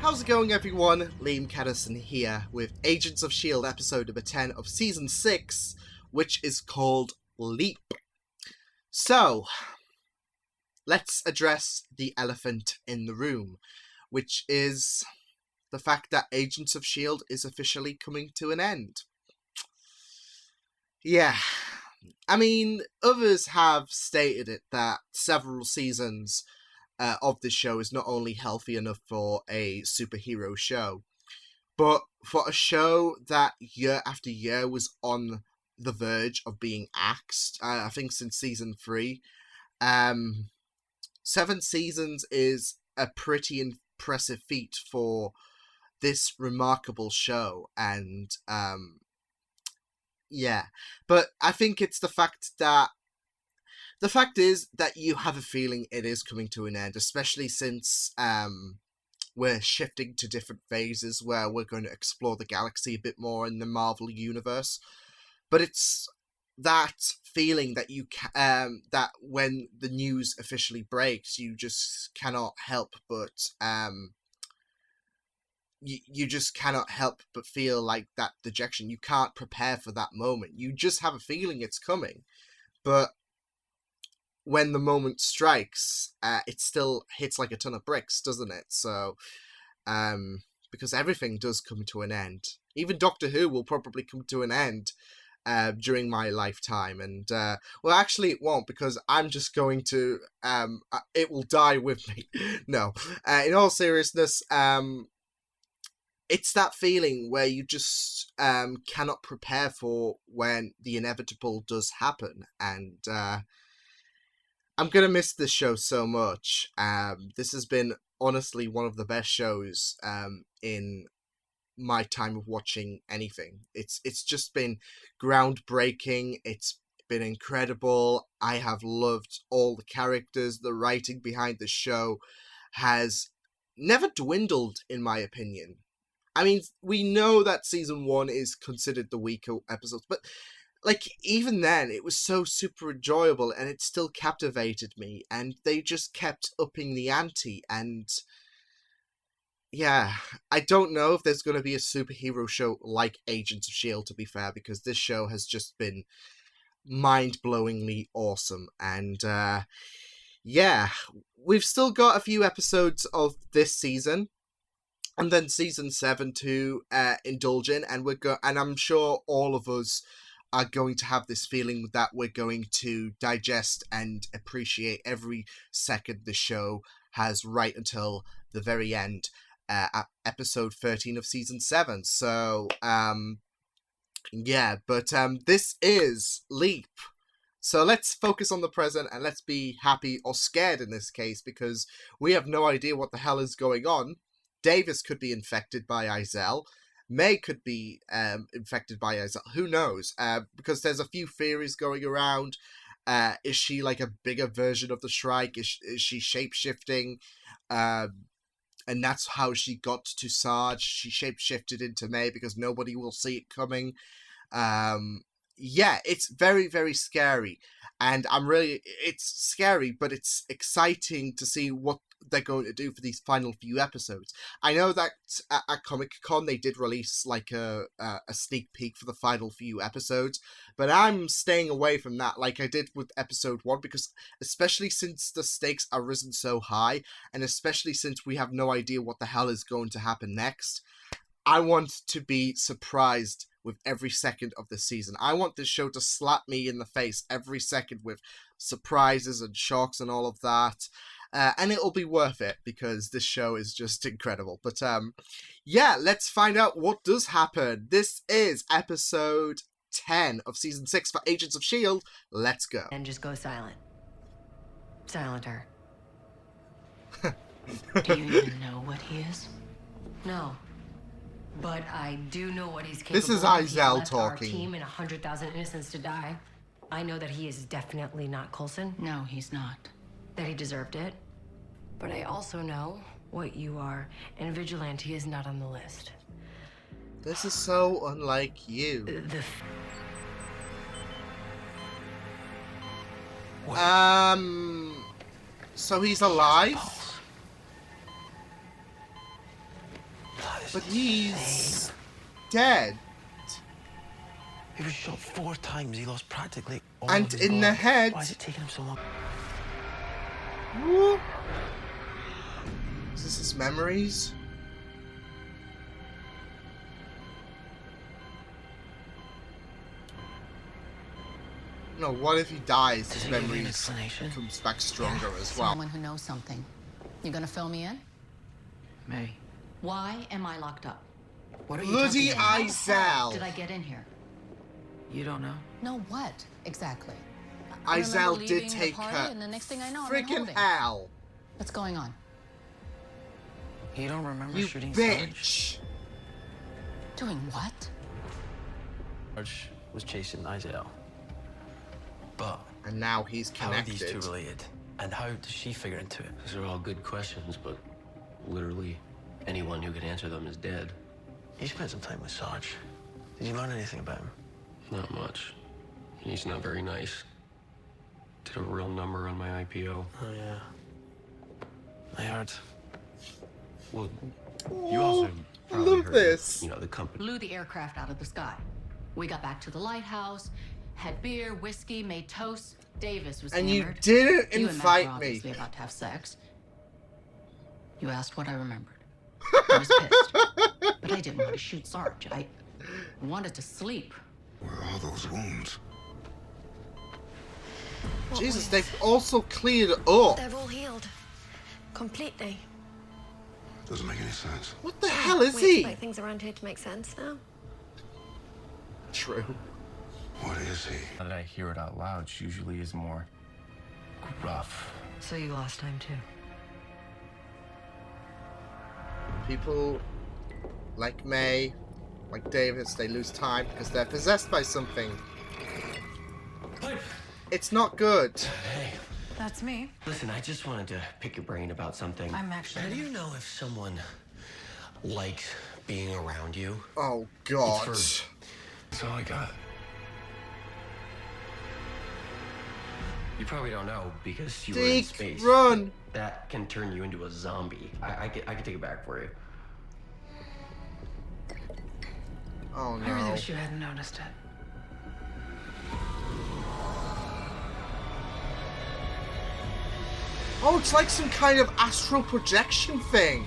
How's it going, everyone? Liam Catterson here with Agents of S.H.I.E.L.D. episode number 10 of season 6, which is called Leap. So, let's address the elephant in the room, which is the fact that Agents of S.H.I.E.L.D. is officially coming to an end. Yeah, I mean, others have stated it that several seasons of this show is not only healthy enough for a superhero show, but for a show that year after year was on the verge of being axed. I think since season 3, 7 seasons is a pretty impressive feat for this remarkable show, and yeah, but I think it's the fact is that you have a feeling it is coming to an end, especially since we're shifting to different phases where we're going to explore the galaxy a bit more in the Marvel universe. But it's that feeling that that when the news officially breaks, you just cannot help but you just cannot help but feel like that dejection. You can't prepare for that moment. You just have a feeling it's coming, but when the moment strikes, it still hits like a ton of bricks, doesn't it? So, because everything does come to an end. Even Doctor Who will probably come to an end during my lifetime. And, well, actually it won't, because I'm just going to, it will die with me. No. In all seriousness, it's that feeling where you just cannot prepare for when the inevitable does happen. And, I'm going to miss this show so much. This has been honestly one of the best shows in my time of watching anything. It's just been groundbreaking. It's been incredible. I have loved all the characters. The writing behind the show has never dwindled, in my opinion. I mean, we know that season 1 is considered the weaker episodes, but like, even then, it was so super enjoyable, and it still captivated me, and they just kept upping the ante, and yeah, I don't know if there's going to be a superhero show like Agents of S.H.I.E.L.D., to be fair, because this show has just been mind-blowingly awesome, and yeah, we've still got a few episodes of this season, and then season 7 to indulge in, and and I'm sure all of us are going to have this feeling that we're going to digest and appreciate every second the show has right until the very end, at episode 13 of season 7. So, yeah, but this is Leap. So let's focus on the present, and let's be happy or scared in this case, because we have no idea what the hell is going on. Davis could be infected by Izel. May could be infected by Izel. Who knows? Because there's a few theories going around. Is she like a bigger version of the Shrike? Is she shape-shifting? And that's how she got to Sarge. She shape-shifted into May because nobody will see it coming. Yeah, it's very, very scary. And it's scary, but it's exciting to see what they're going to do for these final few episodes. I know that at Comic-Con they did release like a sneak peek for the final few episodes, but I'm staying away from that like I did with episode 1, because especially since the stakes are risen so high, and especially since we have no idea what the hell is going to happen next, I want to be surprised with every second of the season. I want this show to slap me in the face every second with surprises and shocks and all of that. And it'll be worth it, because this show is just incredible. But yeah, let's find out what does happen. This is episode 10 of season 6 for Agents of S.H.I.E.L.D. Let's go. And just go silent. Silent her. Do you even know what he is? No. But I do know what he's capable of. This is Izel talking. Our team and 100,000 innocents to die. I know that he is definitely not Coulson. No, he's not. That he deserved it. But I also know what you are, and Vigilante is not on the list. This is so unlike you. Wait. So he's alive? But he's dead. He was shot 4 times. He lost practically all And of his in the blood. head. Why is it taking him so long? Whoa. Is this his memories? No, what if he dies? His memories comes back stronger as well. Someone who knows something. You gonna fill me in? May. Why am I locked up? What are you Bloody talking about? How Izel. did I get in here? You don't know? No, what exactly? I remember Izel leaving did the take party, her and the next thing I know, I'm in freaking holding. hell. What's going on? You don't remember You shooting bitch. Doing what? Sarge was chasing Izel. But And now he's how are these two connected. related? And how does she figure into it? These are all good questions, but literally anyone who could answer them is dead. You spent some time with Sarge. Did you learn anything about him? Not much. He's not very nice. Did a real number on my IPO. Oh, yeah. I heard. Well, Oh, you also I probably love heard, this. you know, the company. Blew the aircraft out of the sky. We got back to the lighthouse, had beer, whiskey, made toast. Davis was And you hammered. didn't You and Matt were invite me. obviously about to have sex. You asked what I remembered. I was pissed, but I didn't want to shoot Sarge. I wanted to sleep. Where are all those wounds? Jesus, they've also cleared it up. They're all healed. Completely. Doesn't make any sense. What the hell is we he? expect things around here to make sense now. True. What is he? Now that I hear it out loud, she usually is more gruff. So you lost time too. People like May, like Davis, they lose time because they're possessed by something. It's not good. Hey, That's me. listen, I just wanted to pick your brain about something. I'm actually. How do you know if someone likes being around you? Oh God. That's all I got. You probably don't know because you were in Deke, space. run. That can turn you into a zombie. I can take it back for you. Oh I really no. wish you hadn't noticed it. Oh, it's like some kind of astral projection thing.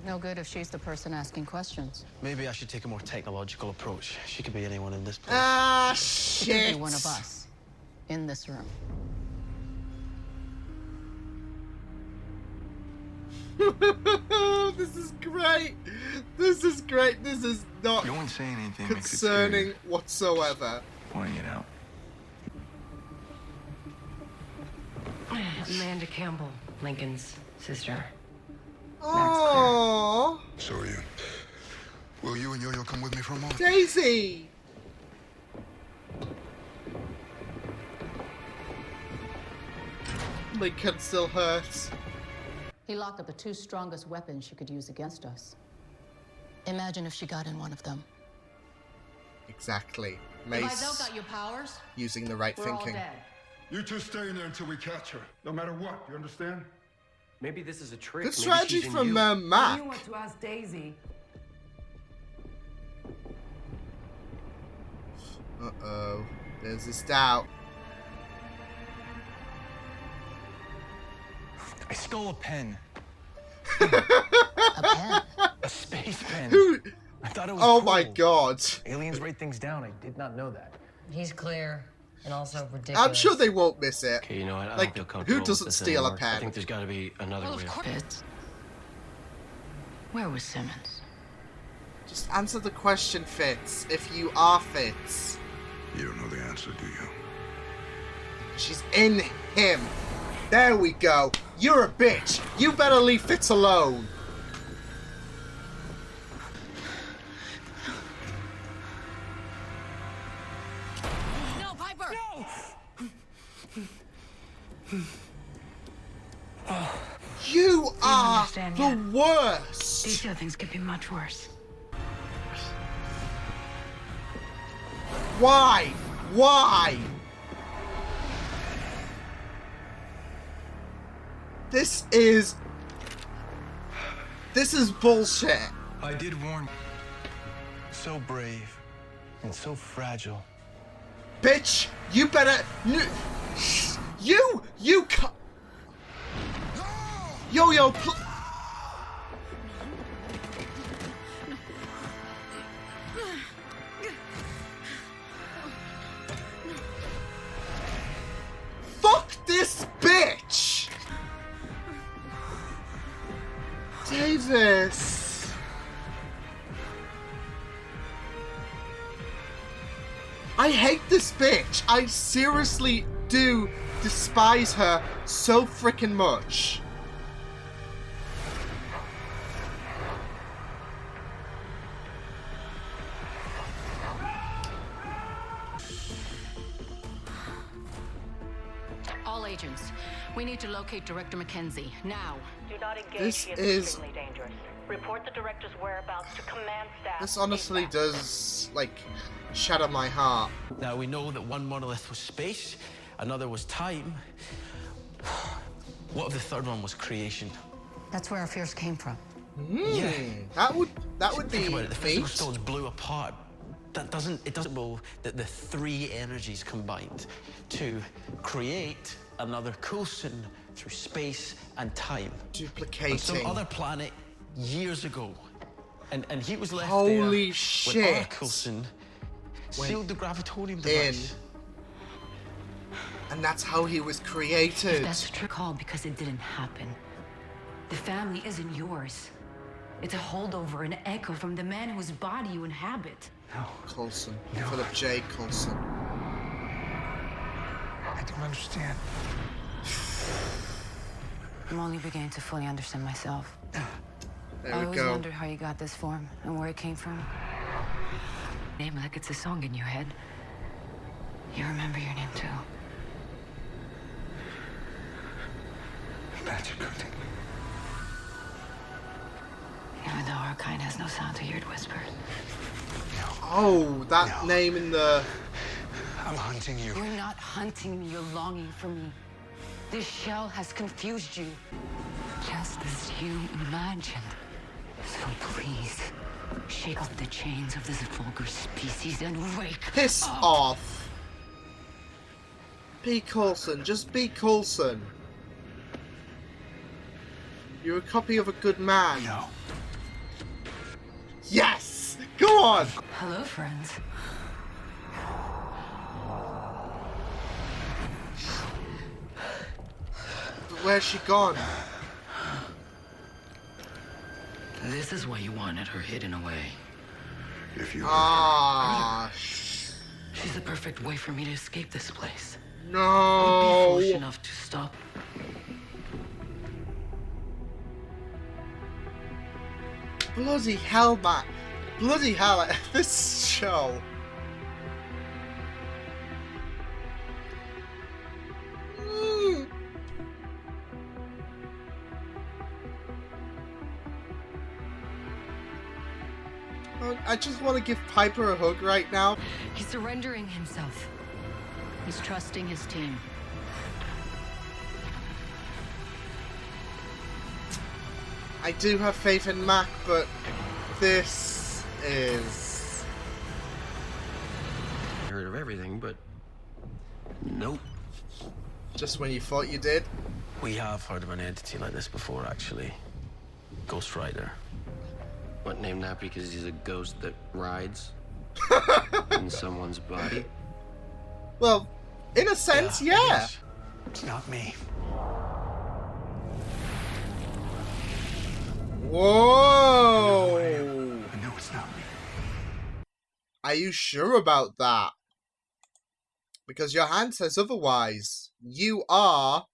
No good if she's the person asking questions. Maybe I should take a more technological approach. She could be anyone in this place. Ah, She could shit. be one of us in this room. This is great. This is great. This is not No one saying anything makes it concerning scary. whatsoever. Pointing it out. Amanda Campbell, Lincoln's sister. Oh, So are you. Will you and Yo-Yo come with me for a moment? Daisy. Lincoln still hurts. He locked up the 2 strongest weapons she could use against us. Imagine if she got in one of them. Exactly. If Mace Izel got your powers, using the right we're all thinking. dead. You two stay in there until we catch her. No matter what, you understand? Maybe this is a trick. Good Maybe strategy she's in from you. Mac. You want to ask Daisy. Uh-oh. There's this doubt. I stole a pen. A pen. A space pen. Who? I thought it was Oh cool. my God. Aliens write things down. I did not know that. He's clear and also ridiculous. I'm sure they won't miss it. Okay, you know what? I Like, don't feel who comfortable with doesn't this steal a anymore. pen? I think there's got to be another Well, way. of course. Where was Simmons? Just answer the question, Fitz. If you are Fitz. You don't know the answer, do you? She's in him. There we go. You're a bitch. You better leave Fitz alone. No, Piper! You are understand the yet. worst. These other things could be much worse. Why? Why? This is bullshit. I did warn. So brave and so fragile. Bitch, you better... You ca- Yo, fuck this bitch! Davis. I hate this bitch. I seriously do despise her so freaking much. All agents, we need to locate Director Mackenzie now. Do not engage. This He is is- extremely dangerous. Report the director's whereabouts to command staff. This honestly ASAP. does, like, shatter my heart. Now we know that one monolith was space, another was time. What if the third one was creation? That's where our fears came from. Yeah. That would be Think about it. The physical neat. stones blew apart. It doesn't mean that the three energies combined to create another Coulson through space and time. On Duplicating. some other planet years ago. And he was left Holy there shit. when our Coulson sealed the gravitonium device. And that's how he was created. That's a trick call because it didn't happen. The family isn't yours. It's a holdover, an echo from the man whose body you inhabit. Coulson. Philip J. Coulson. I don't understand. I'm only beginning to fully understand myself. There I we always go. wondered how you got this form and where it came from. Name like it's a song in your head. You remember your name too. Magic coding. Even though our kind has no sound to hear it whispered. Oh, that No. name in the... I'm hunting you. You're not hunting me, you're longing for me. This shell has confused you. Just as you imagined. So please, shake off the chains of this vulgar species and wake Piss up. off. Be Coulson. Just be Coulson. You're a copy of a good man. No. Yes! Go on! Hello, friends. But where's she gone? This is why you wanted her hidden away. If you Ah, She's the perfect way for me to escape this place. Be no. foolish enough to stop. Bloody hell, man. Bloody hell, this show. Mm. I just want to give Piper a hug right now. He's surrendering himself. He's trusting his team. I do have faith in Mac, but this is... Heard of everything, but nope. just when you thought you did. We have heard of an entity like this before, actually. Ghost Rider. What, named that because he's a ghost that rides in someone's body? Well, in a sense, yeah. Yes. It's not me. Whoa! I know it's not me. Are you sure about that? Because your hand says otherwise. You are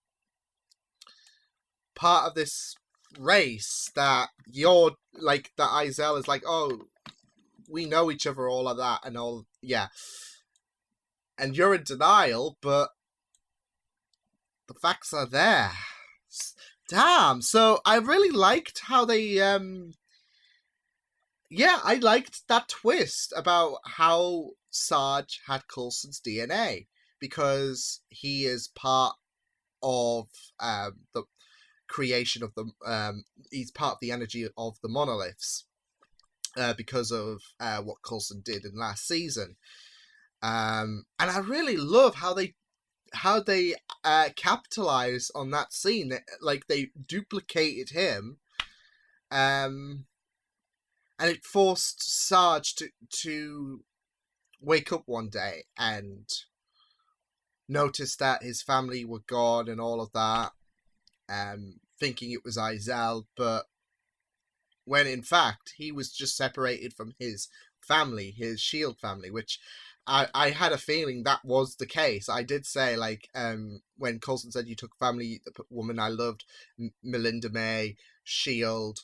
part of this race that you're like, that Izel is like, oh, we know each other, all of that, and all, yeah. And you're in denial, but the facts are there. Damn, so I really liked how they, yeah, I liked that twist about how Sarge had Coulson's DNA, because he is part of the creation of the, he's part of the energy of the monoliths. because of what Coulson did in last season. And I really love how they capitalize on that scene. Like, they duplicated him, and it forced Sarge to wake up one day and notice that his family were gone and all of that, thinking it was Izel, but when in fact he was just separated from his family, his S.H.I.E.L.D. family, which I had a feeling that was the case. I did say, like, when Coulson said, "You took family, the woman I loved, Melinda May, S.H.I.E.L.D."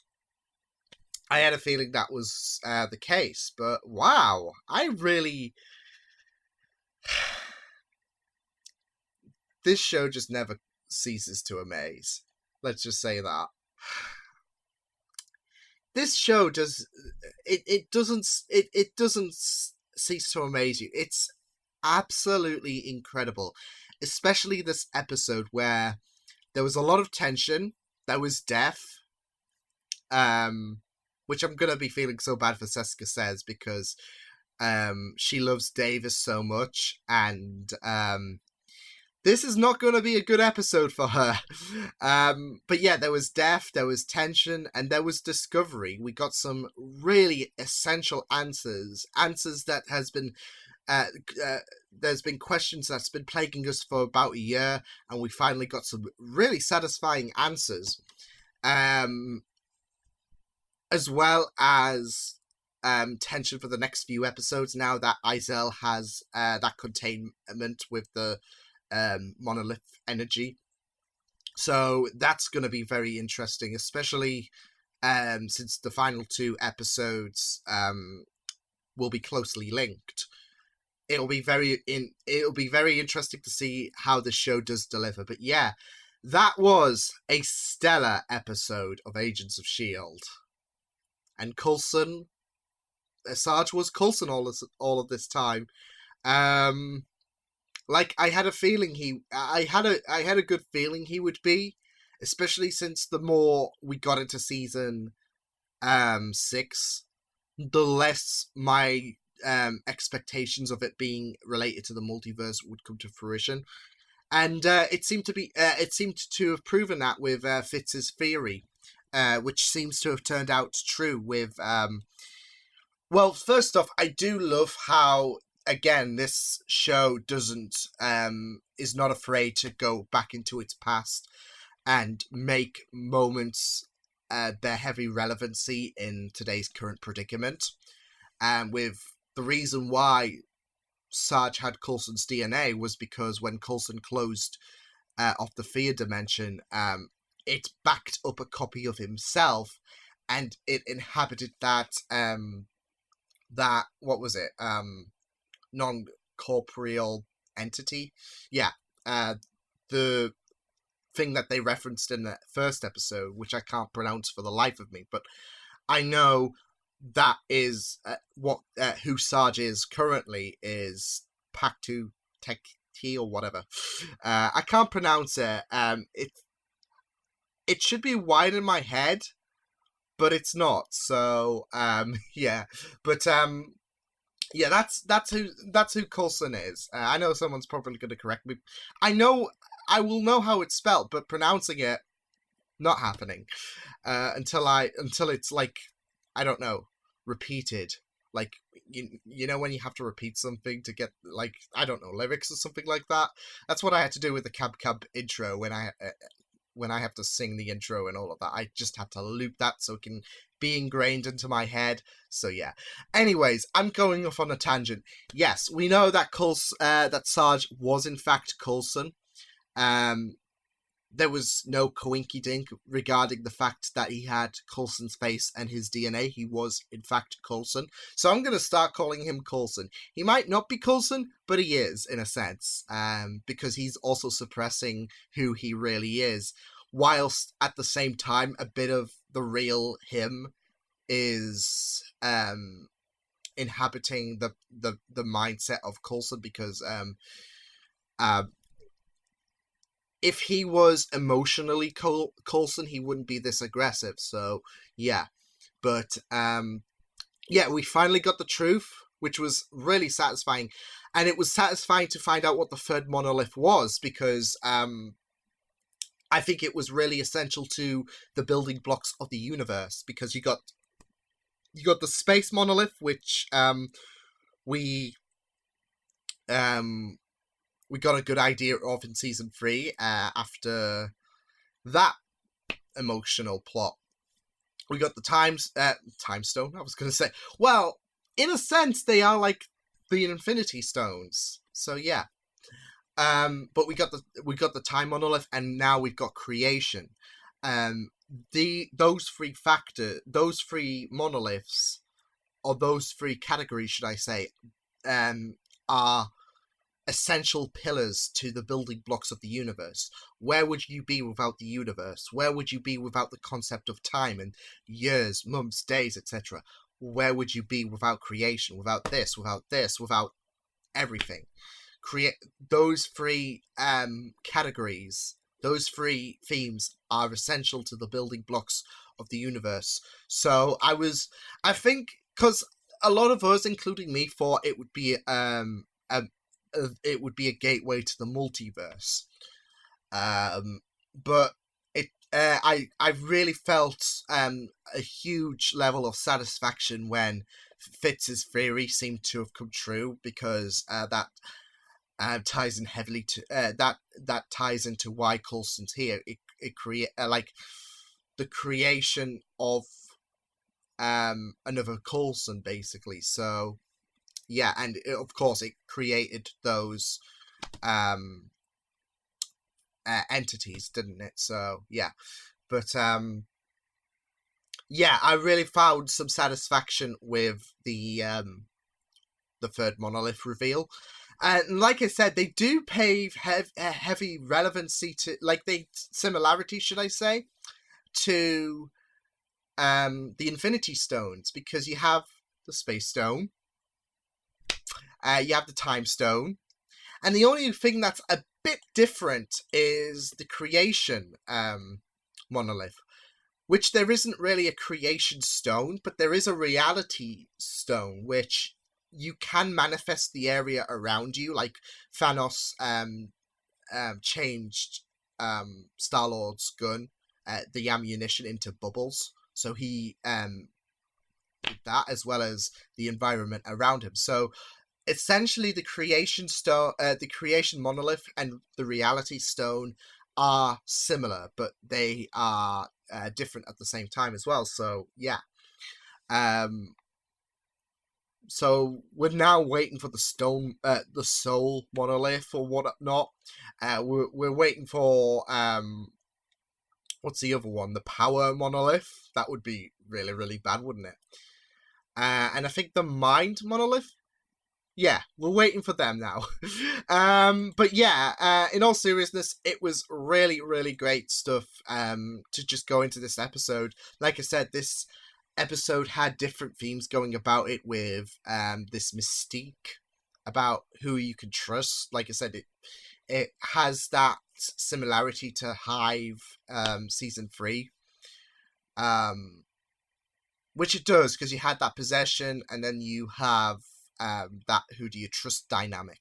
I had a feeling that was the case, but wow, I really... This show just never ceases to amaze. Let's just say that. This show it doesn't cease to amaze you. It's absolutely incredible, especially this episode where there was a lot of tension, there was death, which I'm gonna be feeling so bad for Seska Says, because she loves Davis so much, and this is not going to be a good episode for her. But yeah, there was death, there was tension, and there was discovery. We got some really essential answers that has been... there's been questions that's been plaguing us for about a year, and we finally got some really satisfying answers. As well as tension for the next few episodes, now that Izel has that containment with the monolith energy. So that's going to be very interesting, especially since the final 2 episodes will be closely linked. It'll be very interesting to see how the show does deliver. But yeah, that was a stellar episode of Agents of S.H.I.E.L.D. And Coulson, Sarge was Coulson all of this time. Like, I had a feeling I had a good feeling he would be, especially since the more we got into season 6, the less my expectations of it being related to the multiverse would come to fruition. And it seemed to have proven that with Fitz's theory, which seems to have turned out true with... Well, first off, I do love how, again, this show is not afraid to go back into its past and make moments bear heavy relevancy in today's current predicament. And with the reason why Sarge had Coulson's DNA was because when Coulson closed off the fear dimension, it backed up a copy of himself, and it inhabited that what was it? Non-corporeal entity? Yeah. The thing that they referenced in the first episode, which I can't pronounce for the life of me, but I know that is who Sarge is currently, is Pactu Tekti or whatever. I can't pronounce it. It should be wide in my head, but it's not. So yeah, but yeah, that's who Coulson is. I know someone's probably going to correct me. I will know how it's spelled, but pronouncing it, not happening until it's like, I don't know, repeated. Like, you know when you have to repeat something to get, like, I don't know, lyrics or something like that. That's what I had to do with the Cab Cab intro when I have to sing the intro and all of that. I just have to loop that so it can be ingrained into my head. So yeah. Anyways, I'm going off on a tangent. Yes, we know that that Sarge was in fact Coulson. There was no coinkydink regarding the fact that he had Coulson's face and his DNA. He was, in fact, Coulson. So I'm going to start calling him Coulson. He might not be Coulson, but he is, in a sense, because he's also suppressing who he really is, whilst at the same time a bit of the real him is inhabiting the mindset of Coulson, because if he was emotionally Coulson, he wouldn't be this aggressive. So yeah, but yeah, we finally got the truth, which was really satisfying. And it was satisfying to find out what the third monolith was, because I think it was really essential to the building blocks of the universe, because you got the space monolith, which we we got a good idea of in season 3 after that emotional plot. We got the time stone. I was going to say, well, in a sense, they are like the Infinity Stones. So yeah, but we got the time monolith, and now we've got creation. Those three monoliths, or those three categories, should I say, are essential pillars to the building blocks of the universe. Where would you be without the universe? Where would you be without the concept of time and years, months, days, etc.? Where would you be without creation, without this, without everything? Those three categories, those three themes are essential to the building blocks of the universe. So I think, because a lot of us, including me, thought it would be a gateway to the multiverse, but I really felt a huge level of satisfaction when Fitz's theory seemed to have come true, because that ties in heavily to that ties into why Coulson's here. It create like the creation of another Coulson, basically. So yeah, and of course it created those entities, didn't it? So yeah, but yeah, I really found some satisfaction with the third monolith reveal. And like I said, they do pay heavy relevancy to, similarity, should I say, to the Infinity Stones, because you have the Space Stone, you have the Time Stone, and the only thing that's a bit different is the Creation monolith, which there isn't really a Creation Stone, but there is a Reality Stone, which you can manifest the area around you, like Thanos changed Star-Lord's gun, the ammunition, into bubbles, so he did that, as well as the environment around him. So essentially the Creation Stone, the Creation monolith and the Reality Stone are similar, but they are different at the same time as well. So yeah, so we're now waiting for the Soul monolith or whatnot. We're waiting for what's the other one? The Power monolith. That would be really, really bad, wouldn't it? And I think the Mind monolith. Yeah, we're waiting for them now. But yeah, in all seriousness, it was really, really great stuff to just go into this episode. Like I said, this episode had different themes going about it, with this mystique about who you can trust. Like I said, it has that similarity to Hive season 3, which it does, because you had that possession, and then you have that who do you trust dynamic.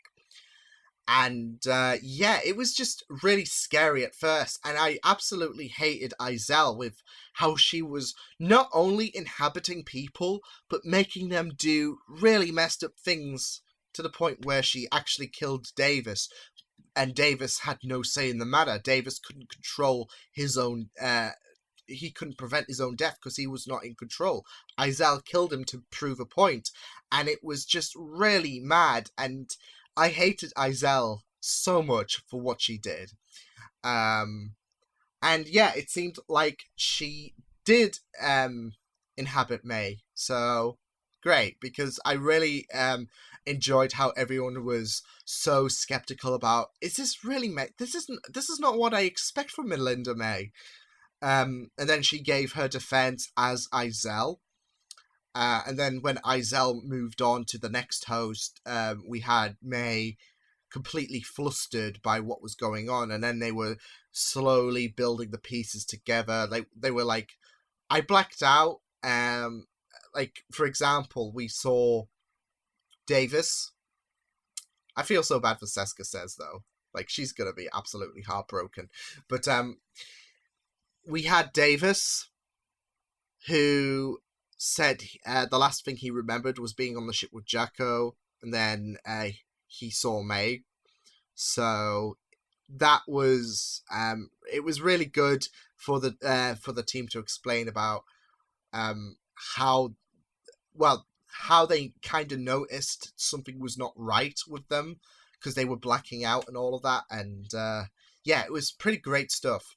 And yeah, it was just really scary at first, and I absolutely hated Izel with how she was not only inhabiting people, but making them do really messed up things, to the point where she actually killed Davis, and Davis had no say in the matter. Davis couldn't control his own he couldn't prevent his own death because he was not in control. Izel killed him to prove a point, and it was just really mad, and I hated Izel so much for what she did. And yeah, it seemed like she did inhabit May, so great, because I really enjoyed how everyone was so skeptical about, is this really May? This is not what I expect from Melinda May. And then she gave her defense as Izel. And then when Izel moved on to the next host, we had May completely flustered by what was going on, and then they were slowly building the pieces together. They were like, I blacked out, like, for example, we saw Davis. I feel so bad for Seska Says, though. Like, she's gonna be absolutely heartbroken. But we had Davis, who said the last thing he remembered was being on the ship with Jacko, and then he saw May. So that was it was really good for the team to explain about how they kind of noticed something was not right with them because they were blacking out and all of that, and yeah, it was pretty great stuff.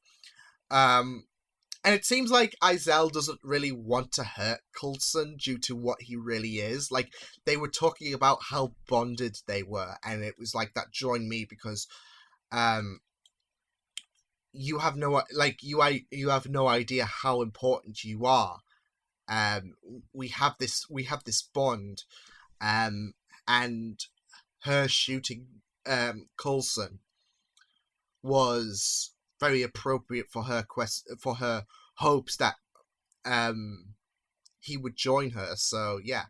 And it seems like Izel doesn't really want to hurt Coulson due to what he really is. Like, they were talking about how bonded they were, and it was like, that joined me because you have no idea how important you are. We have this bond, and her shooting Coulson was very appropriate for her hopes that he would join her. So yeah,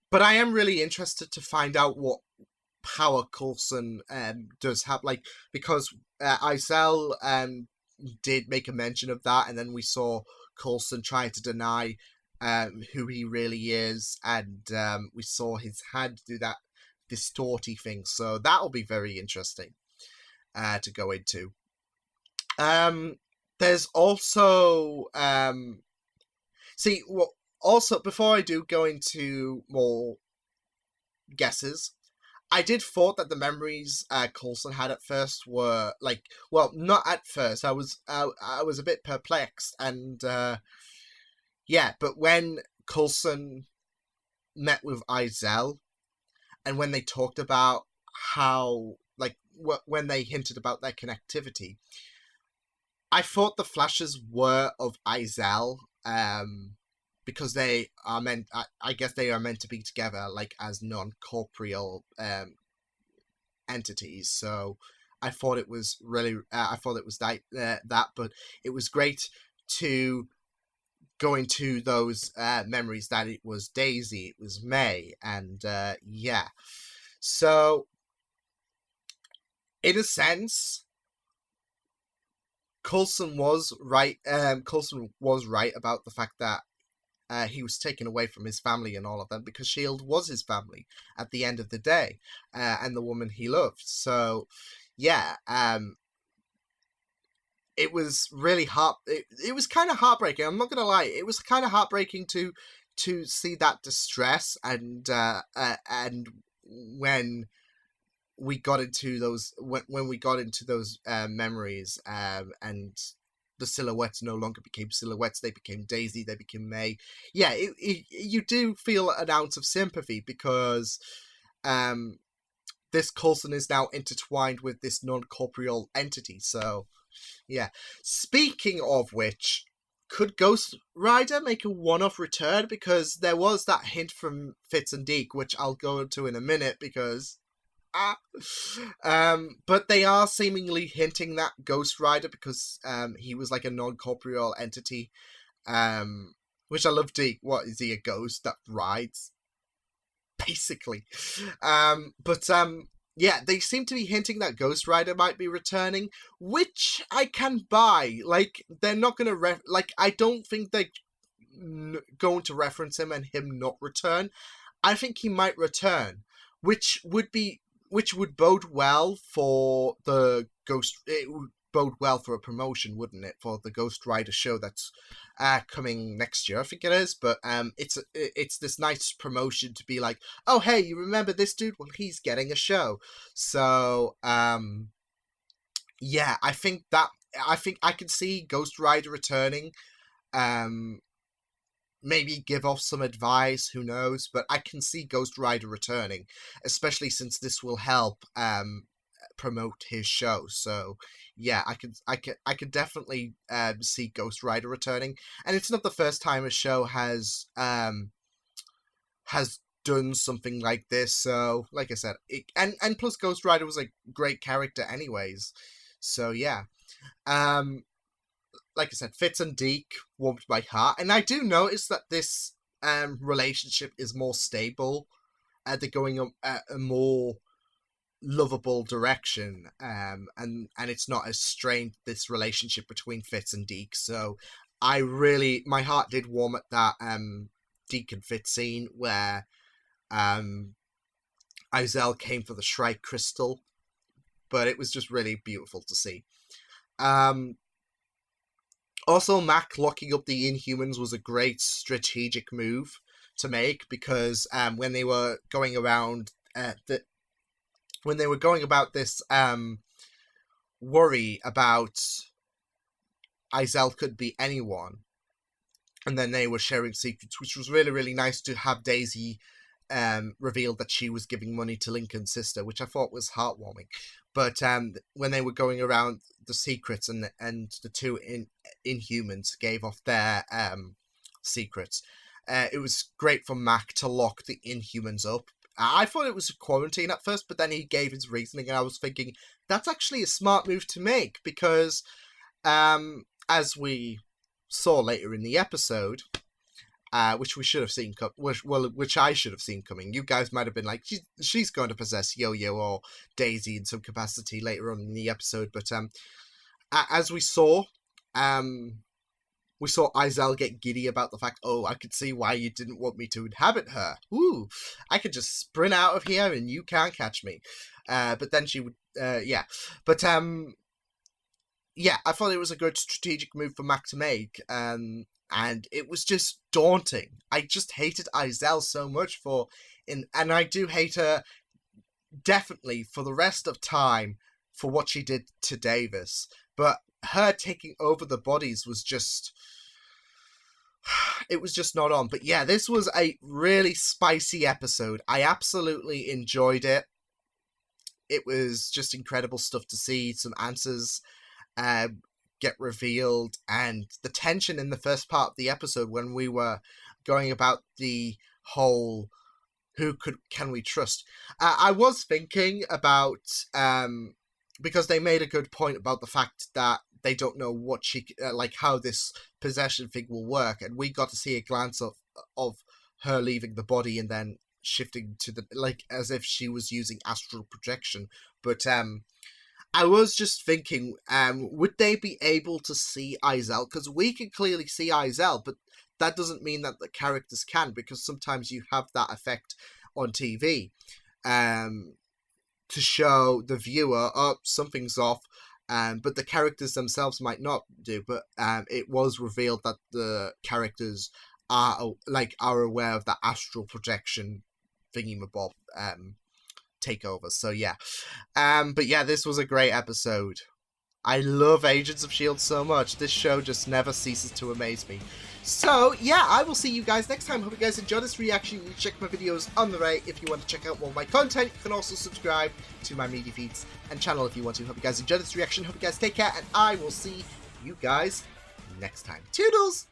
but I am really interested to find out what power Coulson does have, like, because Izel did make a mention of that, and then we saw Coulson try to deny who he really is, and we saw his hand do that distorty thing. So that'll be very interesting to go into. There's also also, before I do go into more guesses, I did thought that the memories Coulson had at first were like, well, not at first. I was a bit perplexed, and yeah, but when Coulson met with Izel, and when they talked about how, like, when they hinted about their connectivity, I thought the flashes were of Izel, because they are meant, I guess they are meant to be together, like, as non-corporeal entities. So I thought it was really, that, but it was great to go into those memories that it was Daisy, it was May, and yeah. So, in a sense, Coulson was right. Coulson was right about the fact that he was taken away from his family and all of that, because Shield was his family at the end of the day, and the woman he loved. So, yeah, it was really it was kind of heartbreaking. I'm not gonna lie, it was kind of heartbreaking to see that distress, and when we got into those memories, and the silhouettes no longer became silhouettes, they became Daisy, they became May. Yeah, you do feel an ounce of sympathy, because this Coulson is now intertwined with this non-corporeal entity. So yeah. Speaking of which, could Ghost Rider make a one-off return? Because there was that hint from Fitz and Deke, which I'll go into in a minute, because but they are seemingly hinting that Ghost Rider, because he was like a non-corporeal entity, which I love. Deke, what is he, a ghost that rides? Basically. But yeah, they seem to be hinting that Ghost Rider might be returning, which I can buy. Like, they're not gonna I don't think they're going to reference him and him not return. I think he might return, which would bode well for the Ghost. It would bode well for a promotion, wouldn't it, for the Ghost Rider show that's coming next year, I think it is. But it's this nice promotion to be like, oh hey, you remember this dude? Well, he's getting a show. So yeah, I think I can see Ghost Rider returning. Maybe give off some advice, who knows, but I can see Ghost Rider returning, especially since this will help promote his show. So yeah, I could definitely see Ghost Rider returning, and it's not the first time a show has done something like this. So like I said, and plus Ghost Rider was a great character anyways. So yeah. like I said, Fitz and Deke warmed my heart, and I do notice that this relationship is more stable. They're going a more lovable direction, and it's not as strained, this relationship between Fitz and Deke. So my heart did warm at that Deke and Fitz scene where Izel came for the Shrike Crystal, but it was just really beautiful to see. Also, Mac locking up the Inhumans was a great strategic move to make, because when they were going around when they were going about this worry about Izel could be anyone, and then they were sharing secrets, which was really, really nice to have Daisy revealed that she was giving money to Lincoln's sister, which I thought was heartwarming. But when they were going around the secrets, and the two Inhumans gave off their secrets, it was great for Mac to lock the Inhumans up. I thought it was a quarantine at first, but then he gave his reasoning, and I was thinking, that's actually a smart move to make, because as we saw later in the episode, which we should have seen, which I should have seen coming. You guys might have been like, she's going to possess Yo-Yo or Daisy in some capacity later on in the episode. But as we saw Izel get giddy about the fact, oh, I could see why you didn't want me to inhabit her. Ooh, I could just sprint out of here and you can't catch me. But then she would, yeah. But yeah, I thought it was a good strategic move for Mac to make. And it was just daunting. I just hated Izel so much and I do hate her definitely for the rest of time for what she did to Davis. But her taking over the bodies was just, it was just not on. But yeah, this was a really spicy episode. I absolutely enjoyed it. It was just incredible stuff to see. Some answers get revealed, and the tension in the first part of the episode when we were going about the whole can we trust. I was thinking about because they made a good point about the fact that they don't know what how this possession thing will work, and we got to see a glance of her leaving the body and then shifting to the, as if she was using astral projection. But I was just thinking, would they be able to see Izel? Because we can clearly see Izel, but that doesn't mean that the characters can, because sometimes you have that effect on TV to show the viewer, oh, something's off, but the characters themselves might not do. But it was revealed that the characters are aware of that astral projection thingy-mabob takeover. So yeah, but yeah, this was a great episode. I love Agents of S.H.I.E.L.D. so much. This show just never ceases to amaze me. So yeah, I will see you guys next time. Hope you guys enjoyed this reaction. You can check my videos on the right if you want to check out more of my content. You can also subscribe to my media feeds and channel if you want to. Hope you guys enjoyed this reaction. Hope you guys take care, and I will see you guys next time. Toodles!